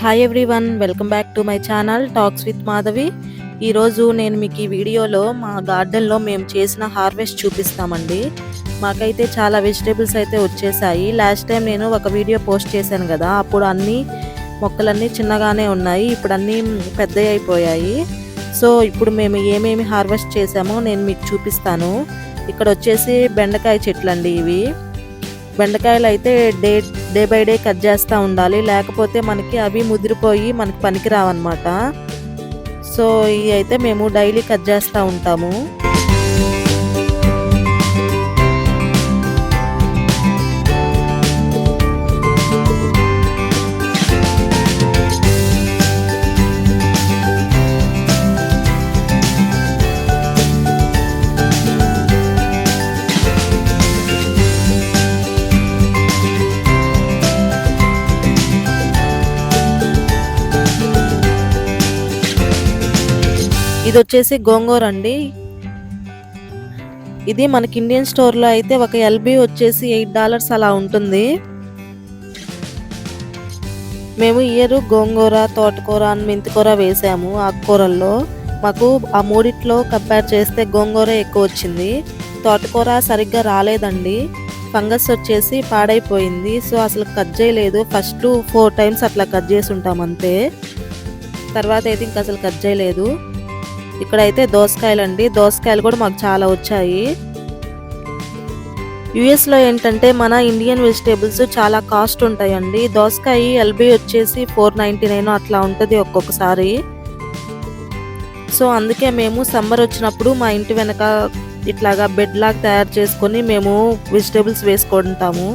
Hi everyone, welcome back to my channel talks with Madhavi. ఈరోజు నేను మీకు ఈ వీడియోలో మా గార్డెన్లో మేము చేసిన హార్వెస్ట్ చూపిస్తామండి. మాకైతే చాలా వెజిటేబుల్స్ అయితే వచ్చేసాయి. లాస్ట్ టైం నేను ఒక వీడియో పోస్ట్ చేశాను కదా, అప్పుడు అన్ని మొక్కలన్నీ చిన్నగానే ఉన్నాయి, ఇప్పుడు అన్నీ పెద్దవి అయిపోయాయి. సో ఇప్పుడు మేము ఏమేమి హార్వెస్ట్ చేసామో నేను మీకు చూపిస్తాను. ఇక్కడ వచ్చేసి బెండకాయ చెట్లు అండి. ఇవి బెండకాయలు అయితే డే బై డే కట్ చేస్తూ ఉండాలి, లేకపోతే మనకి అవి ముదిరిపోయి మనకి పనికి రావన్నమాట. సో ఇవి అయితే మేము డైలీ కట్ చేస్తూ ఉంటాము. ఇది వచ్చేసి గోంగూర అండి. ఇది మనకి ఇండియన్ స్టోర్లో అయితే ఒక ఎల్బీ వచ్చేసి $8 అలా ఉంటుంది. మేము ఇయర్ గోంగూర, తోటకూర, మెంతికూర వేసాము. ఆకుకూరల్లో మాకు ఆ మూడిట్లో కంపేర్ చేస్తే గోంగూర ఎక్కువ వచ్చింది. తోటకూర సరిగ్గా రాలేదండి, ఫంగస్ వచ్చేసి పాడైపోయింది. సో అసలు కట్ చేయలేదు. ఫస్ట్ 4 times అట్లా కట్ చేసి ఉంటాం అంతే, తర్వాత అయితే ఇంకా అసలు కట్ చేయలేదు. ఇక్కడైతే దోసకాయలు అండి. దోసకాయలు కూడా మాకు చాలా వచ్చాయి. యుఎస్లో ఏంటంటే మన ఇండియన్ వెజిటేబుల్స్ చాలా కాస్ట్ ఉంటాయండి. దోసకాయ ఎల్బీ వచ్చేసి $4.99 అట్లా ఉంటుంది ఒక్కొక్కసారి. సో అందుకే మేము సమ్మర్ వచ్చినప్పుడు మా ఇంటి వెనక ఇట్లాగా బెడ్ లాగా తయారు చేసుకొని మేము వెజిటేబుల్స్ వేసుకుంటాము.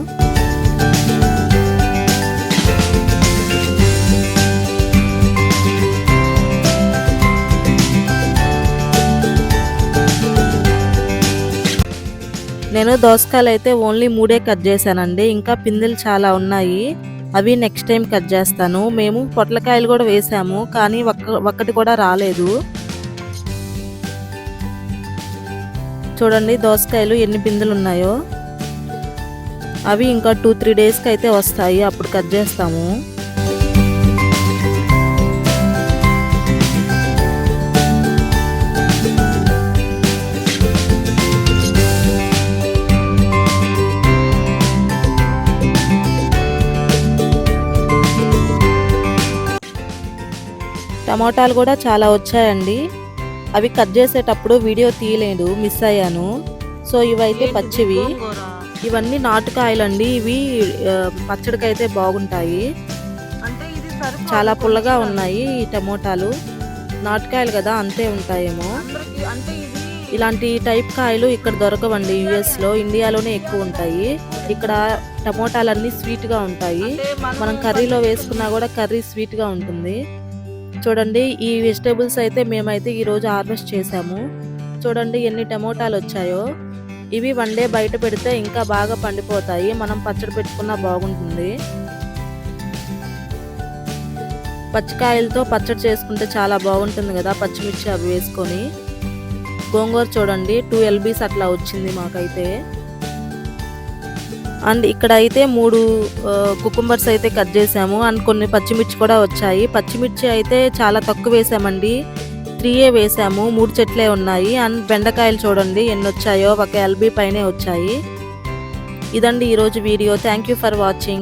నేను దోసకాయలు అయితే ఓన్లీ 3 కట్ చేశానండి. ఇంకా పిందెలు చాలా ఉన్నాయి, అవి నెక్స్ట్ టైం కట్ చేస్తాను. మేము పొట్లకాయలు కూడా వేసాము, కానీ ఒక్కటి కూడా రాలేదు. చూడండి దోసకాయలు ఎన్ని పిందెలు ఉన్నాయో. అవి ఇంకా 2-3 డేస్కి అయితే వస్తాయి, అప్పుడు కట్ చేస్తాము. టమాటాలు కూడా చాలా వచ్చాయండి. అవి కట్ చేసేటప్పుడు వీడియో తీయలేదు, మిస్ అయ్యాను. సో ఇవైతే పచ్చివి, ఇవన్నీ నాటుకాయలండి. ఇవి పచ్చడికైతే బాగుంటాయి, చాలా పుల్లగా ఉన్నాయి ఈ టమోటాలు. నాటుకాయలు కదా, అంతే ఉంటాయేమో. ఇలాంటి టైప్ కాయలు ఇక్కడ దొరకవండి యుఎస్లో, ఇండియాలోనే ఎక్కువ ఉంటాయి. ఇక్కడ టమోటాలన్నీ స్వీట్గా ఉంటాయి, మనం కర్రీలో వేసుకున్నా కూడా కర్రీ స్వీట్గా ఉంటుంది. చూడండి ఈ వెజిటేబుల్స్ అయితే మేమైతే ఈరోజు హార్వెస్ట్ చేసాము. చూడండి ఎన్ని టమోటాలు వచ్చాయో. ఇవి 1 day బయట పెడితే ఇంకా బాగా పండిపోతాయి, మనం పచ్చడి పెట్టుకున్నా బాగుంటుంది. పచ్చికాయలతో పచ్చడి చేసుకుంటే చాలా బాగుంటుంది కదా, పచ్చిమిర్చి అవి వేసుకొని. గోంగూర చూడండి 2 LBs అట్లా వచ్చింది మాకైతే. అండ్ ఇక్కడ అయితే 3 కుకుంబర్స్ అయితే కట్ చేసాము, అండ్ కొన్ని పచ్చిమిర్చి కూడా వచ్చాయి. పచ్చిమిర్చి అయితే చాలా తక్కువ వేసామండి, 3 వేసాము, 3 చెట్లే ఉన్నాయి. అండ్ బెండకాయలు చూడండి ఎన్ని వచ్చాయో, ఒక LB పైనే వచ్చాయి. ఇదండి ఈరోజు video. Thank you for watching.